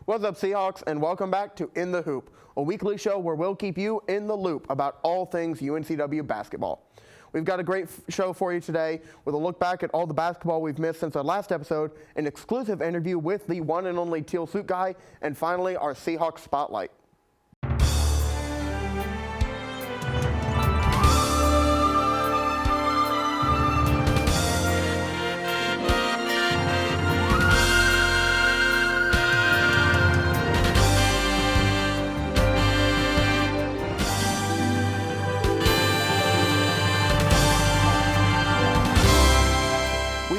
What's up, Seahawks, and welcome back to In the Hoop, a weekly show where we'll keep you in the loop about all things UNCW basketball. We've got a great show for you today with a look back at all the basketball we've missed since our last episode, an exclusive interview with the one and only Teal Suit Guy, and finally our Seahawks Spotlight.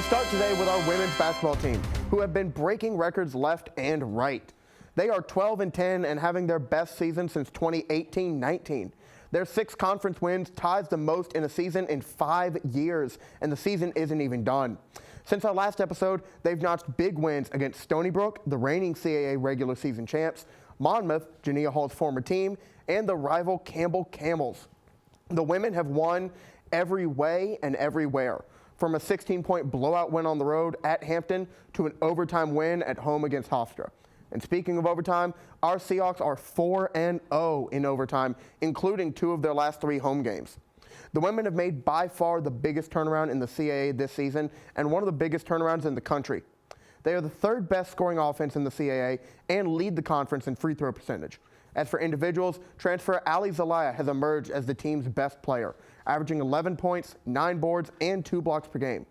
Start today with our women's basketball team, who have been breaking records left and right. They are 12-10 and having their best season since 2018-19. Their 6 conference wins ties the most in a season in 5 years, and the season isn't even done. Since our last episode, they've notched big wins against Stony Brook, the reigning CAA regular season champs, Monmouth, Jania Hall's former team, and the rival Campbell Camels. The women have won every way and everywhere, from a 16-point blowout win on the road at Hampton to an overtime win at home against Hofstra. And speaking of overtime, our Seahawks are 4-0 in overtime, including 2 of their last 3 home games. The women have made by far the biggest turnaround in the CAA this season and one of the biggest turnarounds in the country. They are the 3rd best scoring offense in the CAA and lead the conference in free throw percentage. As for individuals, transfer Ali Zelaya has emerged as the team's best player, averaging 11 points, 9 boards, and 2 blocks per game.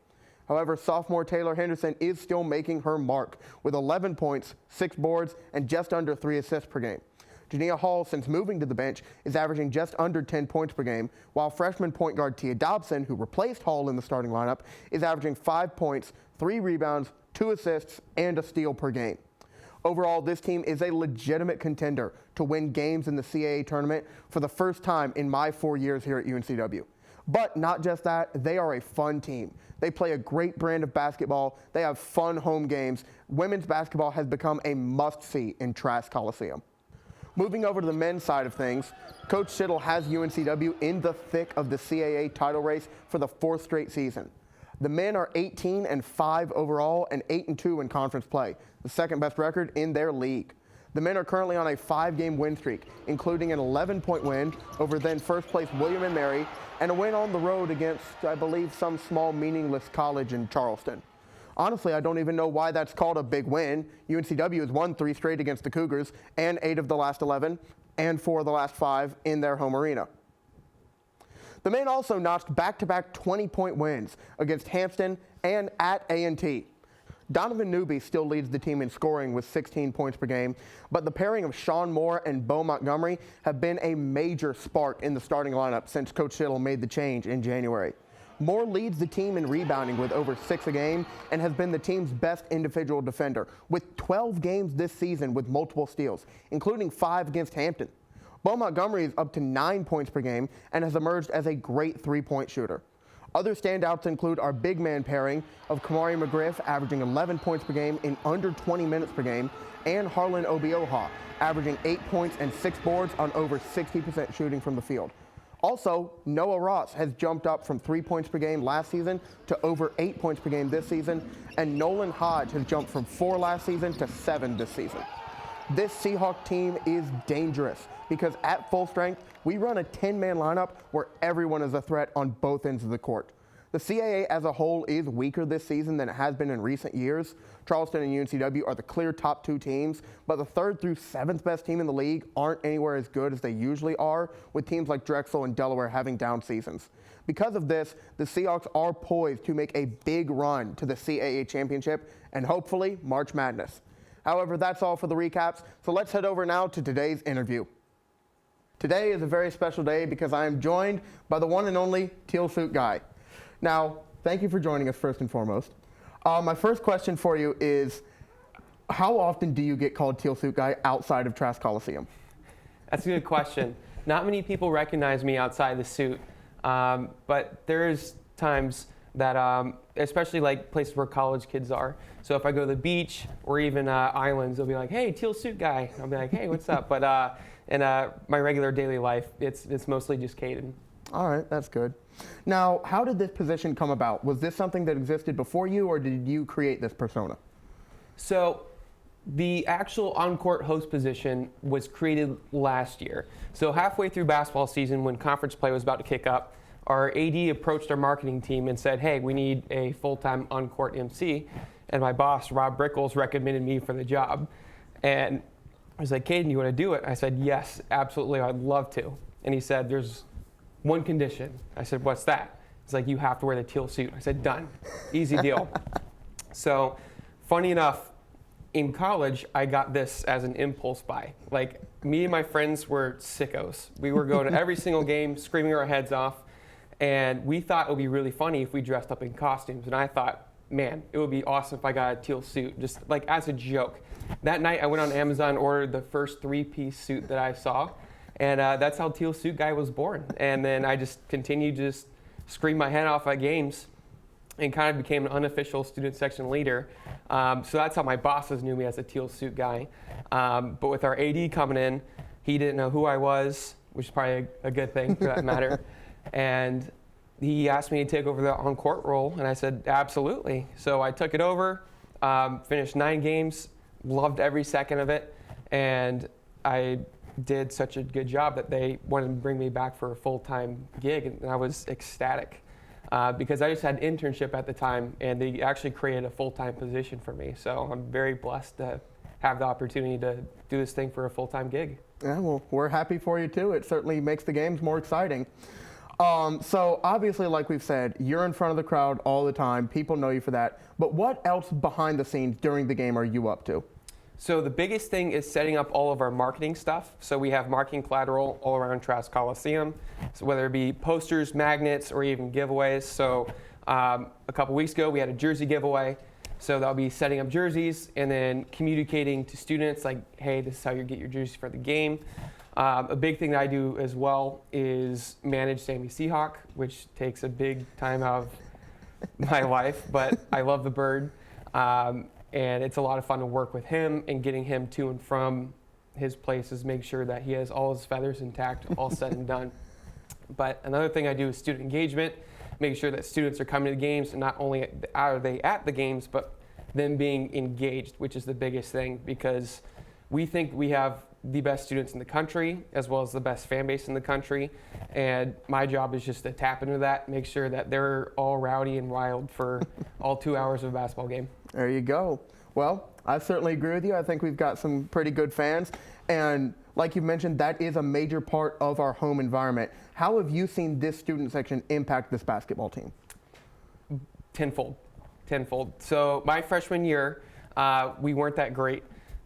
However, sophomore Taylor Henderson is still making her mark with 11 points, 6 boards, and just under 3 assists per game. Jania Hall, since moving to the bench, is averaging just under 10 points per game, while freshman point guard Tia Dobson, who replaced Hall in the starting lineup, is averaging 5 points, 3 rebounds, 2 assists, and a steal per game. Overall, this team is a legitimate contender to win games in the CAA tournament for the first time in my 4 years here at UNCW. But not just that, they are a fun team. They play a great brand of basketball. They have fun home games. Women's basketball has become a must-see in Trask Coliseum. Moving over to the men's side of things, Coach Schittle has UNCW in the thick of the CAA title race for the 4th straight season. The men are 18-5 overall and 8-2 in conference play, the 2nd best record in their league. The men are currently on a 5-game win streak, including an 11-point win over then first place William & Mary and a win on the road against, I believe, some small meaningless college in Charleston. Honestly, I don't even know why that's called a big win. UNCW has won 3 straight against the Cougars and 8 of the last 11 and 4 of the last 5 in their home arena. The men also notched back-to-back 20-point wins against Hampton and at A&T. Donovan Newby still leads the team in scoring with 16 points per game, but the pairing of Sean Moore and Bo Montgomery have been a major spark in the starting lineup since Coach Schittle made the change in January. Moore leads the team in rebounding with over 6 a game and has been the team's best individual defender, with 12 games this season with multiple steals, including 5 against Hampton. Bo Montgomery is up to 9 points per game and has emerged as a great 3-point shooter. Other standouts include our big man pairing of Kamari McGriff, averaging 11 points per game in under 20 minutes per game, and Harlan Obioha, averaging 8 points and 6 boards on over 60% shooting from the field. Also, Noah Ross has jumped up from 3 points per game last season to over 8 points per game this season, and Nolan Hodge has jumped from 4 last season to 7 this season. This Seahawk team is dangerous because at full strength, we run a 10-man lineup where everyone is a threat on both ends of the court. The CAA as a whole is weaker this season than it has been in recent years. Charleston and UNCW are the clear top 2 teams, but the 3rd through 7th best team in the league aren't anywhere as good as they usually are, with teams like Drexel and Delaware having down seasons. Because of this, the Seahawks are poised to make a big run to the CAA championship and hopefully March Madness. However, that's all for the recaps, so let's head over now to today's interview. Today is a very special day because I am joined by the one and only Teal Suit Guy. Now, thank you for joining us first and foremost. My first question for you is, how often do you get called Teal Suit Guy outside of Trask Coliseum? That's a good question. Not many people recognize me outside the suit, but there's times that, especially like places where college kids are. So if I go to the beach or even islands, they'll be like, "Hey, Teal Suit Guy." I'll be like, "Hey, what's up?" But in my regular daily life, it's mostly just Caden. All right, that's good. Now, how did this position come about? Was this something that existed before you, or did you create this persona? So The actual on-court host position was created last year. So halfway through basketball season, when conference play was about to kick up, our AD approached our marketing team and said, hey, we need a full-time on-court MC. And my boss, Rob Brickles, recommended me for the job. And I was like, Caden, you want to do it? I said, yes, absolutely, I'd love to. And he said, there's one condition. I said, what's that? He's like, you have to wear the teal suit. I said, done, easy deal. So funny enough, in college, I got this as an impulse buy. Like, me and my friends were sickos. We were going to every single game, screaming our heads off, and we thought it would be really funny if we dressed up in costumes. And I thought, man, it would be awesome if I got a teal suit, just like as a joke. That night, I went on Amazon and ordered the first 3-piece suit that I saw, and that's how Teal Suit Guy was born. And then I just continued to just scream my head off at games, and kind of became an unofficial student section leader. So that's how my bosses knew me, as a Teal Suit Guy. But with our AD coming in, he didn't know who I was, which is probably a good thing for that matter. And he asked me to take over the on-court role, and I said, absolutely. So I took it over, finished 9 games, loved every second of it, and I did such a good job that they wanted to bring me back for a full-time gig, and I was ecstatic. Because I just had an internship at the time, and they actually created a full-time position for me. So I'm very blessed to have the opportunity to do this thing for a full-time gig. Yeah, well, we're happy for you too. It certainly makes the games more exciting. So obviously, like we've said, you're in front of the crowd all the time. People know you for that. But what else behind the scenes during the game are you up to? So the biggest thing is setting up all of our marketing stuff. So we have marketing collateral all around Trask Coliseum, so whether it be posters, magnets, or even giveaways. So a couple weeks ago, we had a jersey giveaway. So that'll be setting up jerseys and then communicating to students like, hey, this is how you get your jersey for the game. A big thing that I do as well is manage Sammy Seahawk, which takes a big time out of my life, but I love the bird. And it's a lot of fun to work with him and getting him to and from his places, make sure that he has all his feathers intact, all said and done. But another thing I do is student engagement, making sure that students are coming to the games, and not only are they at the games, but them being engaged, which is the biggest thing, because we think we have the best students in the country, as well as the best fan base in the country. And my job is just to tap into that, make sure that they're all rowdy and wild for all 2 hours of a basketball game. There you go. Well, I certainly agree with you. I think we've got some pretty good fans. And like you mentioned, that is a major part of our home environment. How have you seen this student section impact this basketball team? Tenfold. So my freshman year, we weren't that great,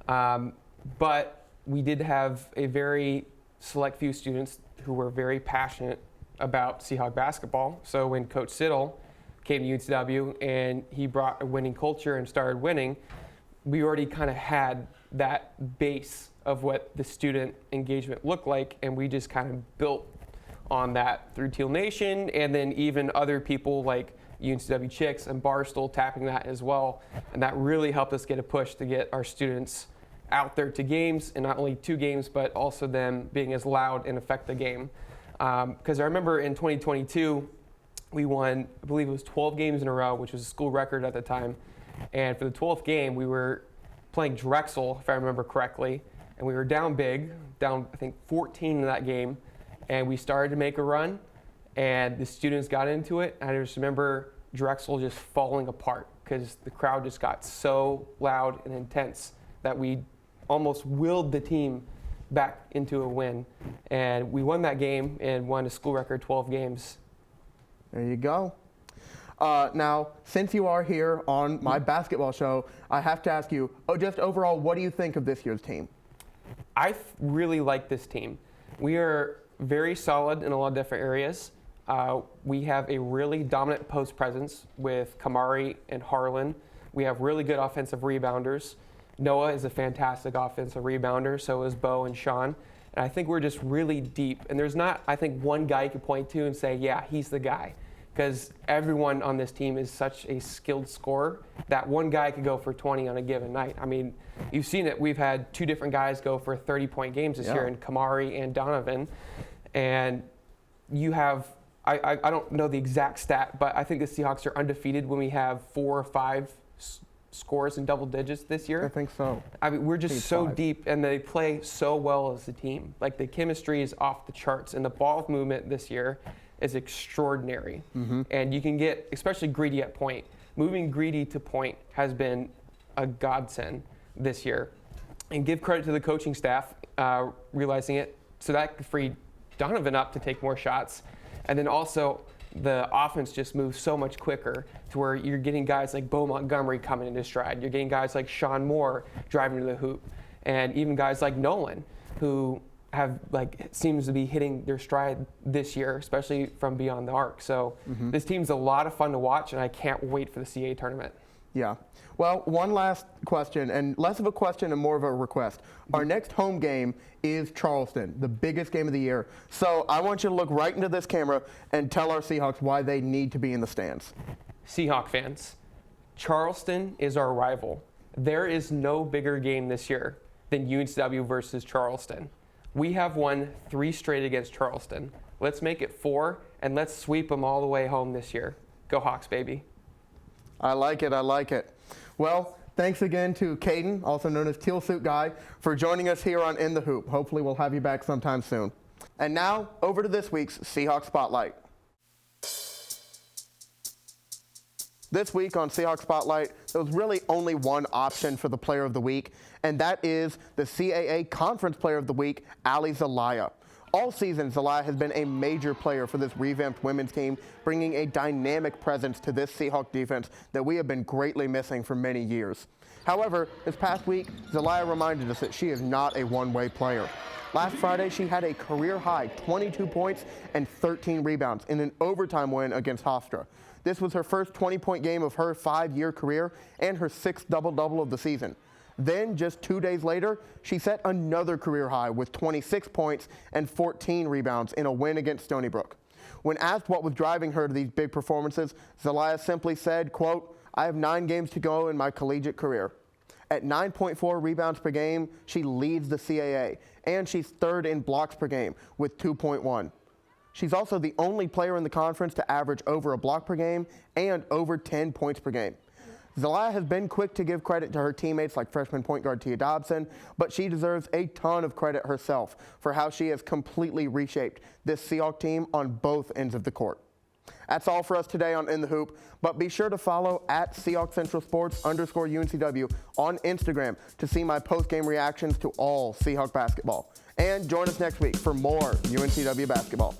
but we did have a very select few students who were very passionate about Seahawk basketball. So when Coach Siddle came to UNCW and he brought a winning culture and started winning, we already kind of had that base of what the student engagement looked like, and we just kind of built on that through Teal Nation, and then even other people like UNCW Chicks and Barstool tapping that as well. And that really helped us get a push to get our students out there to games, and not only to games, but also them being as loud and affect the game. Because I remember in 2022, we won, I believe it was 12 games in a row, which was a school record at the time. And for the 12th game, we were playing Drexel, if I remember correctly, and we were down big, down I think 14 in that game, and we started to make a run, and the students got into it. And I just remember Drexel just falling apart because the crowd just got so loud and intense that we almost willed the team back into a win. And we won that game and won a school record 12 games. There you go. Now, since you are here on my basketball show, I have to ask you, just overall, what do you think of this year's team? I really like this team. We are very solid in a lot of different areas. We have a really dominant post presence with Kamari and Harlan. We have really good offensive rebounders. Noah is a fantastic offensive rebounder, so is Bo and Sean. And I think we're just really deep. And there's not, I think, one guy you could point to and say, yeah, he's the guy. Because everyone on this team is such a skilled scorer that one guy could go for 20 on a given night. I mean, you've seen it. We've had 2 different guys go for 30-point games this year, in Kamari and Donovan. And you have, I don't know the exact stat, but I think the Seahawks are undefeated when we have 4 or 5 scores in double digits this year. I think so. I mean, we're just Team so 5. deep, and they play so well as a team. Like, the chemistry is off the charts, and the ball movement this year is extraordinary. And you can get, especially Greedy at point. Moving Greedy to point has been a godsend this year. And give credit to the coaching staff realizing it, so that freed Donovan up to take more shots. And then also, the offense just moves so much quicker to where you're getting guys like Bo Montgomery coming into stride. You're getting guys like Sean Moore driving to the hoop. And even guys like Nolan, who have seems to be hitting their stride this year, especially from beyond the arc. So this team's a lot of fun to watch, and I can't wait for the CAA tournament. Yeah. Well, one last question, and less of a question and more of a request. Our next home game is Charleston, the biggest game of the year. So I want you to look right into this camera and tell our Seahawks why they need to be in the stands. Seahawk fans, Charleston is our rival. There is no bigger game this year than UNCW versus Charleston. We have won 3 straight against Charleston. Let's make it 4, and let's sweep them all the way home this year. Go Hawks, baby. I like it. I like it. Well, thanks again to Caden, also known as Teal Suit Guy, for joining us here on In the Hoop. Hopefully we'll have you back sometime soon. And now, over to this week's Seahawks Spotlight. This week on Seahawks Spotlight, there was really only one option for the Player of the Week, and that is the CAA Conference Player of the Week, Ali Zelaya. All season, Zelaya has been a major player for this revamped women's team, bringing a dynamic presence to this Seahawk defense that we have been greatly missing for many years. However, this past week, Zelaya reminded us that she is not a one-way player. Last Friday, she had a career-high 22 points and 13 rebounds in an overtime win against Hofstra. This was her first 20-point game of her 5-year career and her 6th double-double of the season. Then, just 2 days later, she set another career high with 26 points and 14 rebounds in a win against Stony Brook. When asked what was driving her to these big performances, Zelaya simply said, quote, "I have 9 games to go in my collegiate career." At 9.4 rebounds per game, she leads the CAA, and she's 3rd in blocks per game with 2.1. She's also the only player in the conference to average over a block per game and over 10 points per game. Zelaya has been quick to give credit to her teammates like freshman point guard Tia Dobson, but she deserves a ton of credit herself for how she has completely reshaped this Seahawks team on both ends of the court. That's all for us today on In the Hoop, but be sure to follow at Seahawks Central Sports _UNCW on Instagram to see my post-game reactions to all Seahawk basketball. And join us next week for more UNCW basketball.